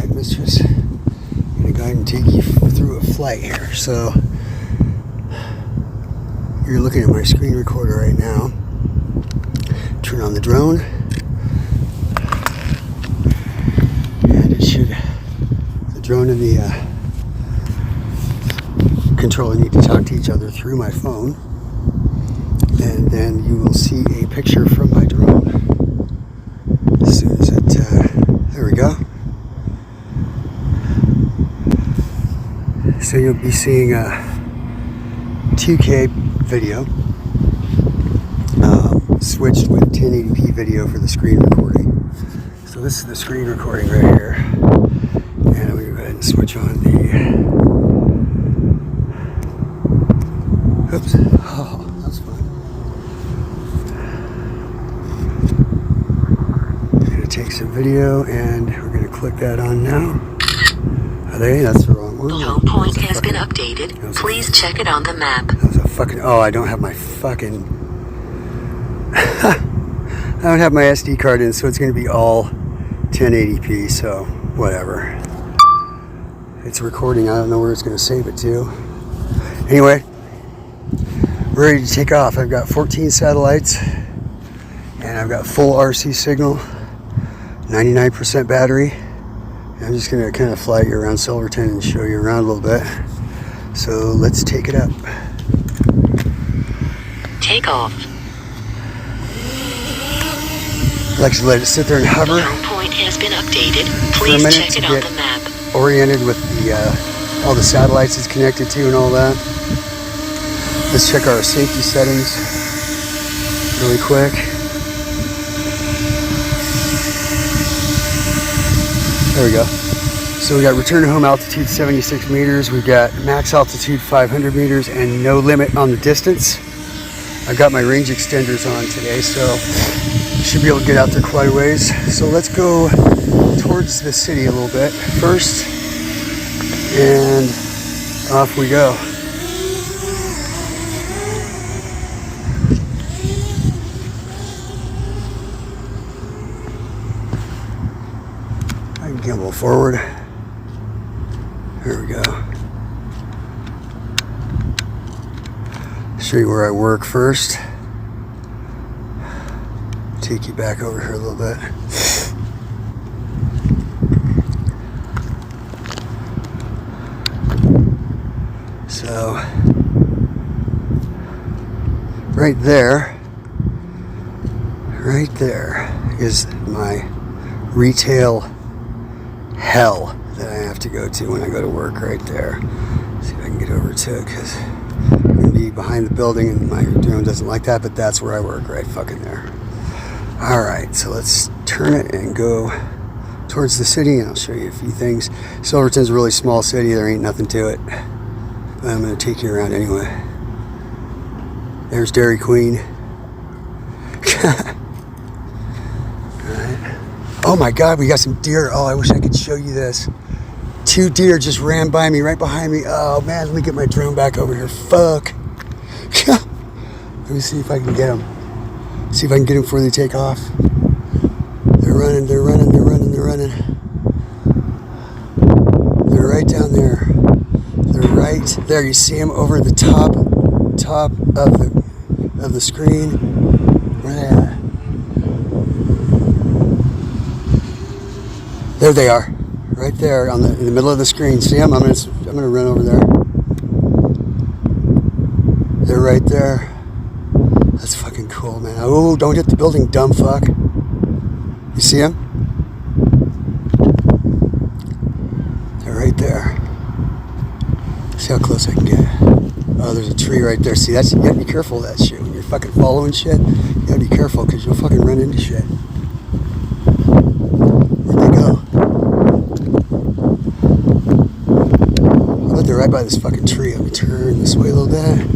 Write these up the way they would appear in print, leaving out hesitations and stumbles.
Alright, mistress. I'm going to go ahead and take you through a flight here. So, you're looking at my screen recorder right now. Turn on the drone. And it should, the drone and the controller need to talk to each other through my phone. And then you will see a picture from my drone. As soon as it, there we go. So you'll be seeing a 2K video switched with 1080p video for the screen recording. So this is the screen recording right here. And I'm going to go ahead and switch on the... Oops. Oh, that's fun. I'm going to take some video and we're going to click that on now. That's the wrong one. The home point has been updated. Please check it on the map. That was a fucking... Oh, I don't have my fucking... I don't have my SD card in, so it's going to be all 1080p, so whatever. It's recording. I don't know where it's going to save it to. Anyway, we're ready to take off. I've got 14 satellites, and I've got full RC signal, 99% battery. I'm just going to kind of fly you around Silverton and show you around a little bit. So let's take it up. Take off. I like to let it sit there and hover. The home point has been updated. Please check it on the map. Oriented with the all the satellites it's connected to and all that. Let's check our safety settings really quick. There we go. So we got return to home altitude 76 meters. We've got max altitude 500 meters and no limit on the distance. I've got my range extenders on today, so should be able to get out there quite a ways. So let's go towards the city a little bit first, and off we go. I can gimbal forward. There we go. Show you where I work first. Take you back over here a little bit. So, right there is my retail hell that I have to go to when I go to work right there. See if I can get over to it, because I'm going to be behind the building and my drone doesn't like that, but that's where I work, right fucking there. Alright, so let's turn it and go towards the city, and I'll show you a few things. Silverton's a really small city, there ain't nothing to it. But I'm going to take you around anyway. There's Dairy Queen. Alright. Oh my god, we got some deer. Oh, I wish I could show you this. 2 deer just ran by me, right behind me. Oh man, let me get my drone back over here. Fuck. Let me see if I can get them. See if I can get them before they take off. They're running, they're running, they're running, they're running. They're right down there. They're right there. You see them over the top of the screen. Where are they at? There they are. Right there in the middle of the screen. See them? I'm gonna run over there. They're right there. That's fucking cool, man. Oh, don't hit the building, dumb fuck. You see him? They're right there. See how close I can get. Oh, there's a tree right there. See, you gotta be careful of that shit. When you're fucking following shit, you gotta be careful, because you'll fucking run into shit. Where'd they go? I bet they're right by this fucking tree. Let me turn this way a little bit.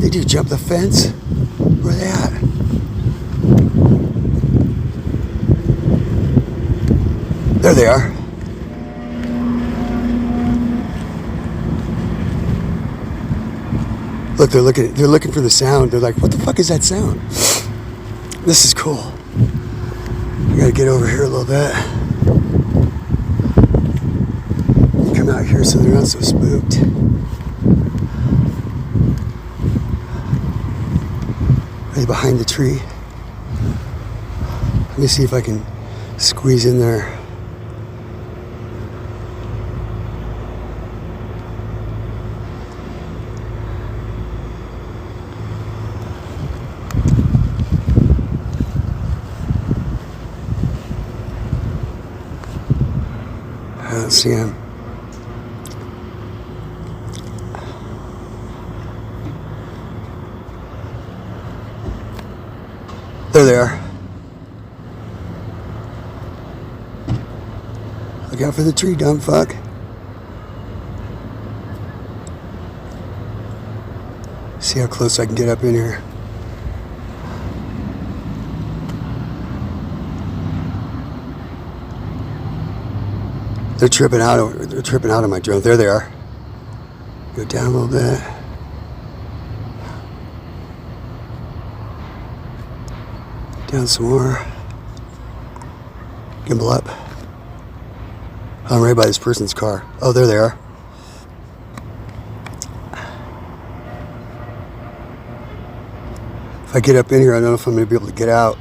Did you jump the fence? Where are they at? There they are. Look, they're looking for the sound. They're like, what the fuck is that sound? This is cool. I gotta get over here a little bit. Come out here so they're not so spooked. Right behind the tree. Let me see if I can squeeze in there. I don't see him. There they are. Look out for the tree, dumb fuck. See how close I can get up in here. They're tripping out on my drone. There they are. Go down a little bit. Down some more. Gimbal up. I'm right by this person's car. Oh, there they are. If I get up in here, I don't know if I'm going to be able to get out.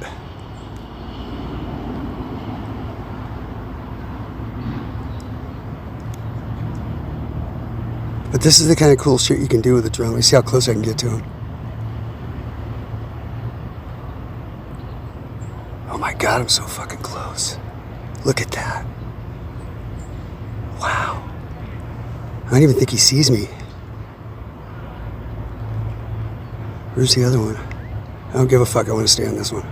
But this is the kind of cool shit you can do with a drone. Let me see how close I can get to him. Oh my God, I'm so fucking close. Look at that. Wow. I don't even think he sees me. Where's the other one? I don't give a fuck. I want to stay on this one.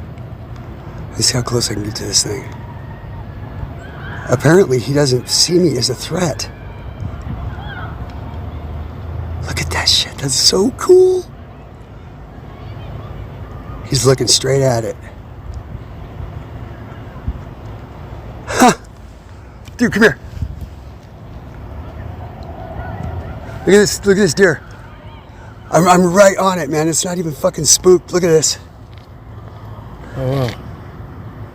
Let's see how close I can get to this thing. Apparently, he doesn't see me as a threat. Look at that shit. That's so cool. He's looking straight at it. Ha! Dude, come here. Look at this. Look at this deer. I'm right on it, man. It's not even fucking spooked. Look at this. Oh wow.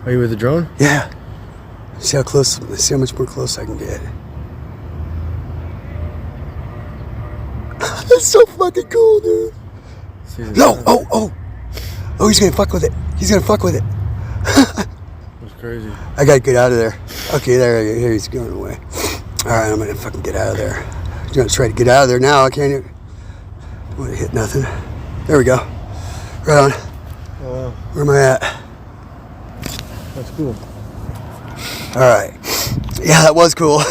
Are you with the drone? Yeah. See how close. Let's see how much more close I can get. That's so fucking cool, dude. No. Oh. He's gonna fuck with it. He's gonna fuck with it. That's crazy. I gotta get out of there. Okay, there he's going away. All right, I'm gonna fucking get out of there. I'm gonna try to get out of there now. I can't even. I want to hit nothing. There we go. Right on. Oh wow. Where am I at? That's cool. All right. Yeah, that was cool.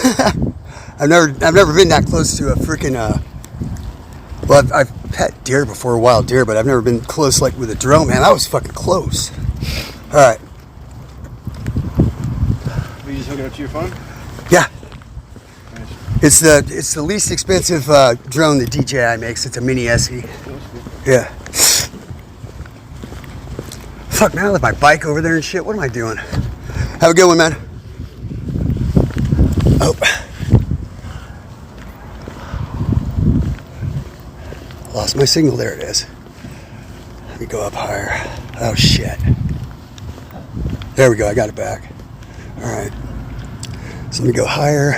I've never been that close to a freaking. Well, I've pet deer before, wild deer, but I've never been close like with a drone. Man, that was fucking close. All right. Were you just hooking up to your phone? Yeah. Nice. It's the least expensive drone that DJI makes. It's a Mini SE. Yeah. Fuck, man, I left my bike over there and shit. What am I doing? Have a good one, man. Oh. Lost my signal. There it is. Let me go up higher. Oh, shit. There we go. I got it back. All right. So let me go higher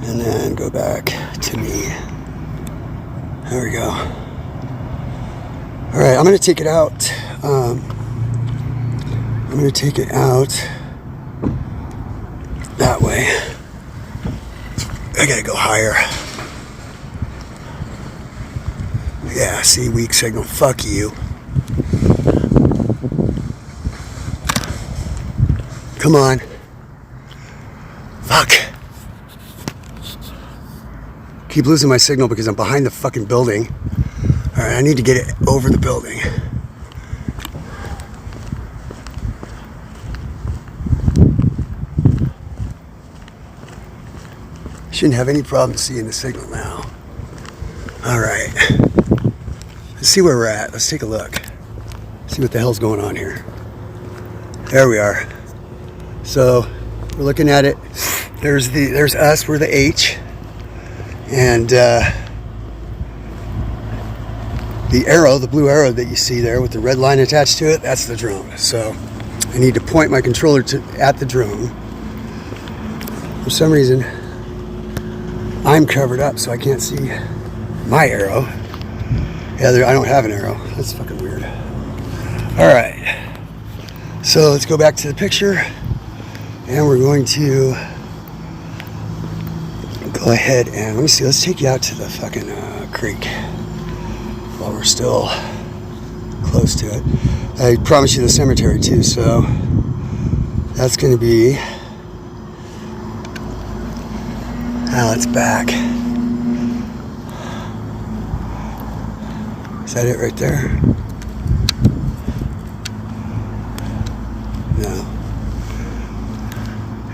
and then go back to me. There we go. All right. I'm going to take it out. I'm going to take it out that way. I got to go higher. Yeah, see, weak signal. Fuck you. Come on. Fuck. Keep losing my signal because I'm behind the fucking building. Alright, I need to get it over the building. Shouldn't have any problem seeing the signal now. Alright. Let's see where we're at. Let's take a look. See what the hell's going on here. There we are. So we're looking at it. There's us. We're the H, and The arrow, the blue arrow that you see there with the red line attached to it, that's the drone. So I need to point my controller at the drone. For some reason, I'm covered up, so I can't see my arrow. Yeah, I don't have an arrow. That's fucking weird. All right. So let's go back to the picture, and we're going to go ahead and let me see. Let's take you out to the fucking creek while we're still close to it. I promised you the cemetery too, so that's going to be. It's back. Is that it right there? No.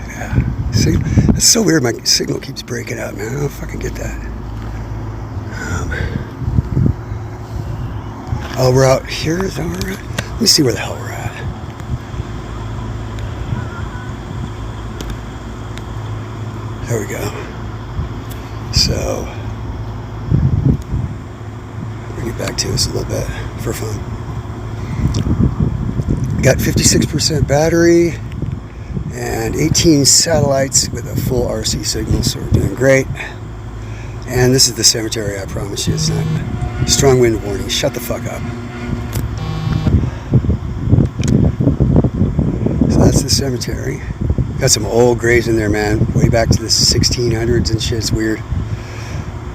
Yeah. See, it's so weird. My signal keeps breaking up, man. I don't fucking get that. Oh, we're out here. Is that where we're at? Let me see where the hell we're at. There we go. So, bring it back to us a little bit for fun. Got 56% battery and 18 satellites with a full RC signal, so we're doing great. And this is the cemetery, I promise you. It's not strong wind warning. Shut the fuck up. So that's the cemetery. Got some old graves in there, man. Way back to the 1600s and shit. It's weird.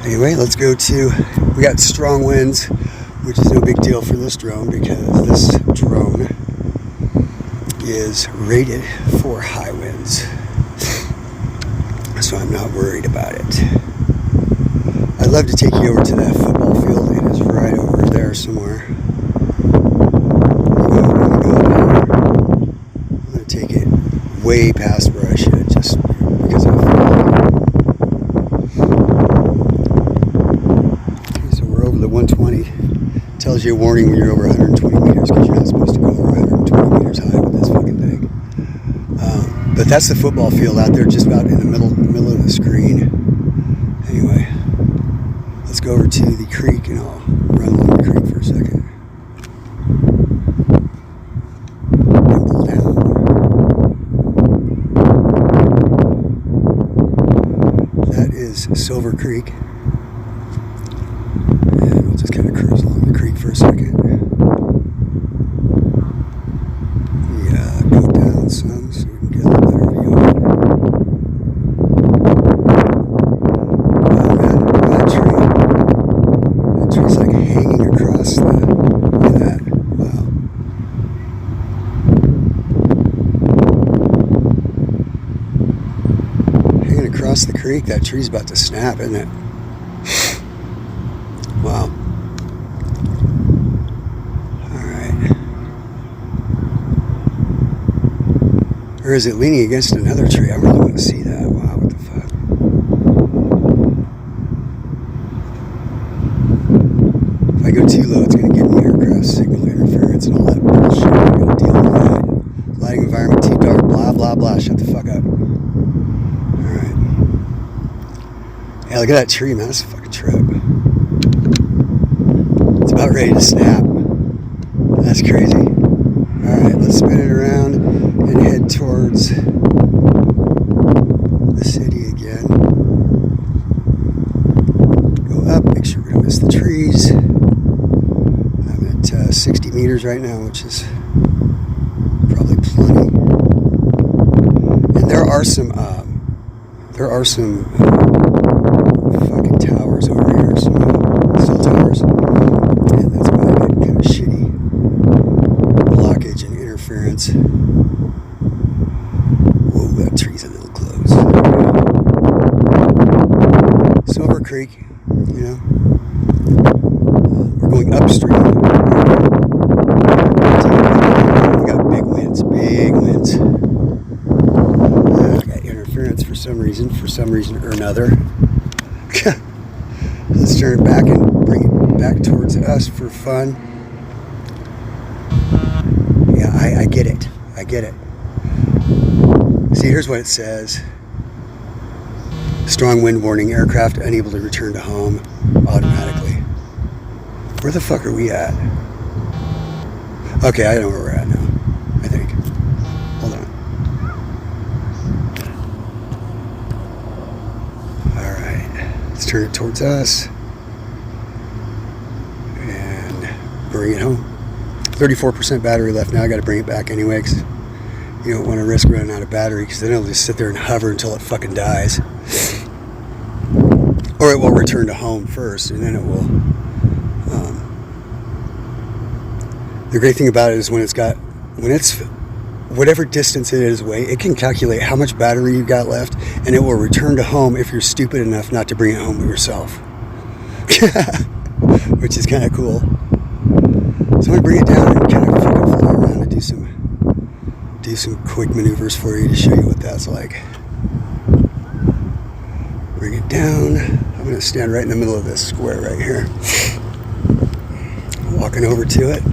Anyway, let's go to, we got strong winds, which is no big deal for this drone because this drone is rated for high winds. So I'm not worried about it. I'd love to take you over to that football field. It is right over there somewhere. I'm going to take it way past where I should just because of the 120. Tells you a warning when you're over 120 meters because you're not supposed to go over 120 meters high with this fucking thing. But that's the football field out there, just about in the middle of the screen. Anyway, let's go over to the creek and I'll run along the creek for a second. Pull down. That is Silver Creek. Just kind of cruise along the creek for a second. Yeah, go down some so we can get a little better view of it. Oh man, that tree's like hanging across the, look at that, wow. Hanging across the creek, that tree's about to snap, isn't it? Wow. Or is it leaning against another tree? I really want to see that. Wow, what the fuck? If I go too low, it's going to give me aircraft signal interference and all that bullshit. I'm going to deal with that. Lighting environment, too dark, blah, blah, blah. Shut the fuck up. Alright. Yeah, look at that tree, man. That's a fucking trip. It's about ready to snap. That's crazy. Alright, let's spin it around and head towards the city again. Go up, make sure we don't miss the trees. I'm at 60 meters right now, which is probably plenty. And there are some fucking towers over here, some cell towers. And that's why I got kind of shitty blockage and interference. Whoa, that tree's a little close. Silver Creek, you know. We're going upstream. We got big winds, I got interference for some reason or another. Let's turn it back and bring it back towards us for fun. Yeah, I get it. See, here's what it says. Strong wind warning, aircraft unable to return to home automatically. Where the fuck are we at? Okay, I know where we're at now, I think. Hold on. Alright, let's turn it towards us. And bring it home. 34% battery left now. I gotta bring it back anyway, because you don't want to risk running out of battery, because then it'll just sit there and hover until it fucking dies. Or it will return to home first, and then it will. The great thing about it is when it's whatever distance it is away, it can calculate how much battery you got left, and it will return to home if you're stupid enough not to bring it home yourself. Which is kind of cool. So I'm gonna bring it down and kind of fucking fly around and do some quick maneuvers for you to show you what that's like. Bring it down. I'm gonna stand right in the middle of this square right here. Walking over to it.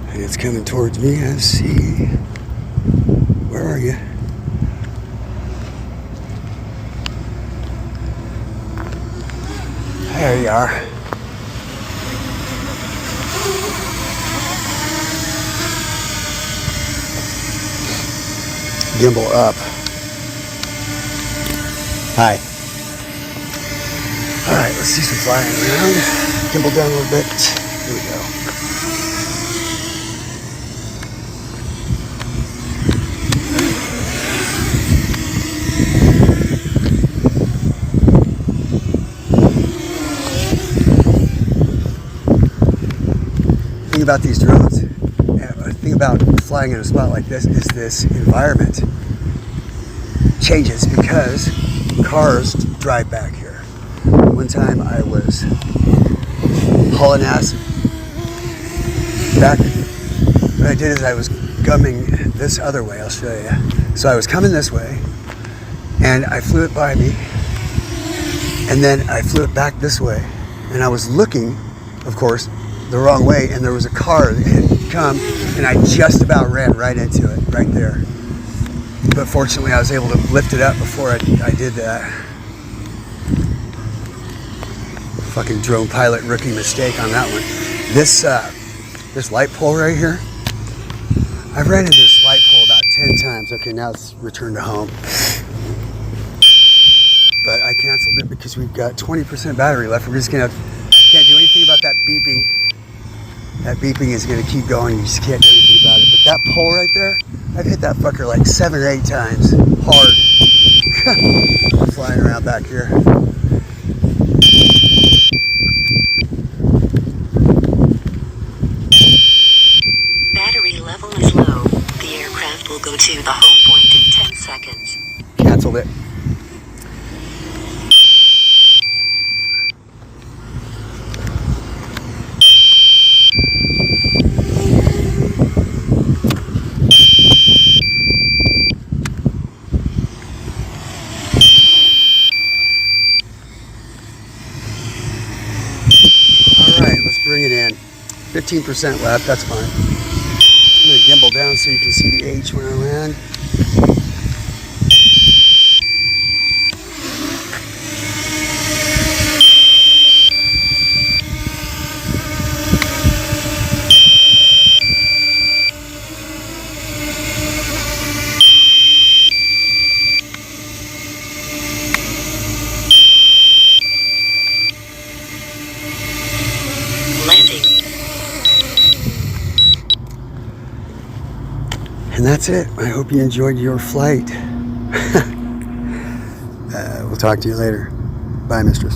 And it's coming towards me. I see. Where are you? There you are. Gimbal up. Hi. Alright, let's do some flying around. Gimbal down a little bit. Here we go. The thing about these drones, the thing about flying in a spot like this, is this environment changes because cars drive back here. One time I was hauling ass back. What I did is I was gumming this other way. I'll show you. So I was coming this way, and I flew it by me, and then I flew it back this way, and I was looking, of course, the wrong way, and there was a car that had come, and I just about ran right into it, right there. But fortunately, I was able to lift it up before I did that. Fucking drone pilot rookie mistake on that one. This light pole right here, I've ran into this light pole about 10 times. Okay, now it's returned to home. But I canceled it because we've got 20% battery left. We're just gonna, can't do anything about that beeping. That beeping is gonna keep going. You just can't do anything about it. But that pole right there, I've hit that fucker like 7 or 8 times, hard. I'm flying around back here. Battery level is low. The aircraft will go to the home point in 10 seconds. Canceled it. Bring it in. 15% left, that's fine. I'm going to gimbal down so you can see the H when I land. And that's it. I hope you enjoyed your flight. We'll talk to you later. Bye, mistress.